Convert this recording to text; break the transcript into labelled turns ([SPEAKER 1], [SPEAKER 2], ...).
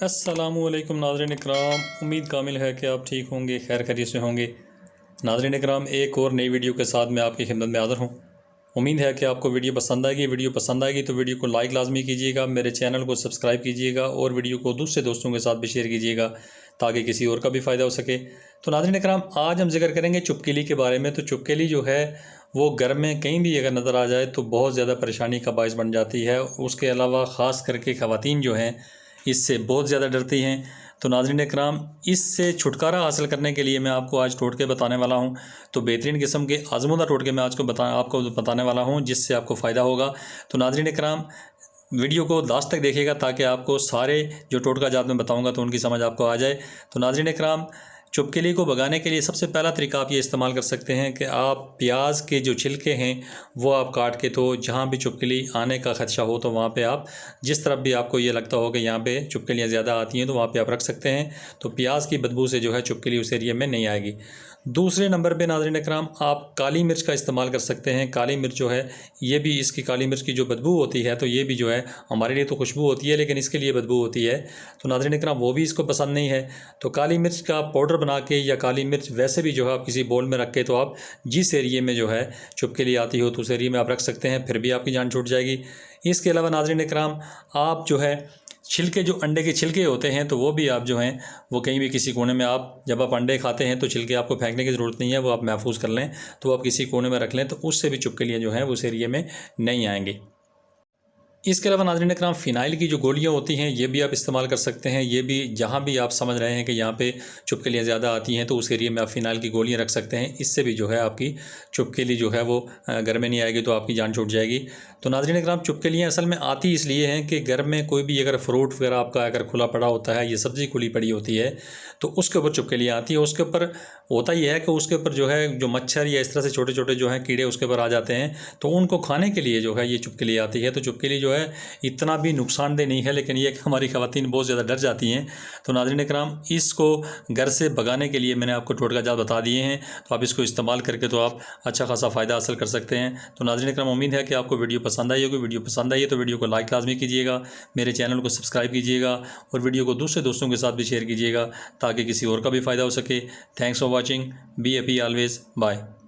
[SPEAKER 1] अस्सलामुअलैकुम नाज़रीन इकराम, उम्मीद कामिल है कि आप ठीक होंगे, खैर खैरियत से होंगे। नाज़रीन इकराम, एक और नई वीडियो के साथ मैं आपकी खिदमत में हाज़िर हूँ। उम्मीद है कि आपको वीडियो पसंद आएगी। वीडियो पसंद आएगी तो वीडियो को लाइक लाजमी कीजिएगा, मेरे चैनल को सब्सक्राइब कीजिएगा और वीडियो को दूसरे दोस्तों के साथ भी शेयर कीजिएगा ताकि किसी और का भी फ़ायदा हो सके। तो नाज़रीन इकराम, आज हम जिक्र करेंगे चुपकिली के बारे में। तो चुपकिली जो है वो घर में कहीं भी अगर नज़र आ जाए तो बहुत ज़्यादा परेशानी का बायस बन जाती है। उसके अलावा ख़ास करके ख़वातीन जो हैं इससे बहुत ज़्यादा डरती हैं। तो नाज़रीन इकराम, इससे छुटकारा हासिल करने के लिए मैं आपको आज टोटके बताने वाला हूं। तो बेहतरीन किस्म के आज़मूदा टोटके मैं आपको बताने वाला हूं जिससे आपको फ़ायदा होगा। तो नाज़रीन इकराम, वीडियो को लास्ट तक देखिएगा ताकि आपको सारे जो टोटका जात मैं बताऊंगा तो उनकी समझ आपको आ जाए। तो नाज़रीन इकराम, चुपकिली को भगाने के लिए सबसे पहला तरीका आप ये इस्तेमाल कर सकते हैं कि आप प्याज के जो छिलके हैं वो आप काट के, तो जहाँ भी चुपकिली आने का ख़दशा हो तो वहाँ पे आप जिस तरफ भी आपको ये लगता हो कि यहाँ पे चुपकिलियाँ ज़्यादा आती हैं तो वहाँ पे आप रख सकते हैं। तो प्याज की बदबू से जो है चुपकिली उस एरिया में नहीं आएगी। दूसरे नंबर पे नाज़रीन इकराम, आप काली मिर्च का इस्तेमाल कर सकते हैं। काली मिर्च जो है ये भी, इसकी काली मिर्च की जो बदबू होती है तो ये भी जो है हमारे लिए तो खुशबू होती है लेकिन इसके लिए बदबू होती है। तो नाज़रीन इकराम, वो भी इसको पसंद नहीं है। तो काली मिर्च का पाउडर बना के या काली मिर्च वैसे भी जो है आप किसी बोल में रख के, तो आप जिस एरिए में जो है चुपकिली आती हो तो उस एरिए में आप रख सकते हैं, फिर भी आपकी जान छूट जाएगी। इसके अलावा नाज़रीन इकराम, आप जो है छिलके, जो अंडे के छिलके होते हैं तो वो भी आप जो हैं वो कहीं भी किसी कोने में, आप जब आप अंडे खाते हैं तो छिलके आपको फेंकने की ज़रूरत नहीं है, वो आप महफूज कर लें। तो आप किसी कोने में रख लें तो उससे भी चुपकिलियाँ जो हैं उस एरिए में नहीं आएंगी। इसके अलावा नाज़रीन इकराम, फ़िनाइल की जो गोलियाँ होती हैं ये भी आप इस्तेमाल कर सकते हैं। ये भी जहाँ भी आप समझ रहे हैं कि यहाँ पे चुपकिलियाँ ज़्यादा आती हैं तो उस एरिया में आप फ़िनाइल की गोलियाँ रख सकते हैं। इससे भी जो है आपकी चुपकिली जो है वो घर में नहीं आएगी, तो आपकी जान छूट जाएगी। तो नाज़रीन इकराम, चुपकिलियाँ असल में आती इसलिए हैं कि घर में कोई भी अगर फ्रूट वगैरह आपका अगर खुला पड़ा होता है, ये सब्ज़ी खुली पड़ी होती है तो उसके ऊपर चुपकिलियाँ आती है। उसके ऊपर होता ही है कि उसके ऊपर जो है जो मच्छर या इस तरह से छोटे छोटे जो हैं कीड़े उसके ऊपर आ जाते हैं, तो उनको खाने के लिए जो है ये चुपकिली आती है। तो चुपकिली जो है इतना भी नुकसानदेह नहीं है, लेकिन ये कि हमारी ख़वातीन बहुत ज़्यादा डर जाती हैं। तो नाज़रीन इकराम, इसको घर से भगाने के लिए मैंने आपको टोटका जात बता दिए हैं, तो आप इसको इस्तेमाल करके तो आप अच्छा खासा फ़ायदा हासिल कर सकते हैं। तो नाज़रीन इकराम, उम्मीद है कि आपको वीडियो पसंद आई होगी। वीडियो पसंद आई है तो वीडियो को लाइक लाजमी कीजिएगा, मेरे चैनल को सब्सक्राइब कीजिएगा और वीडियो को दूसरे दोस्तों के साथ भी शेयर कीजिएगा ताकि किसी और का भी फ़ायदा हो सके। Thanks for watching, be happy always, bye.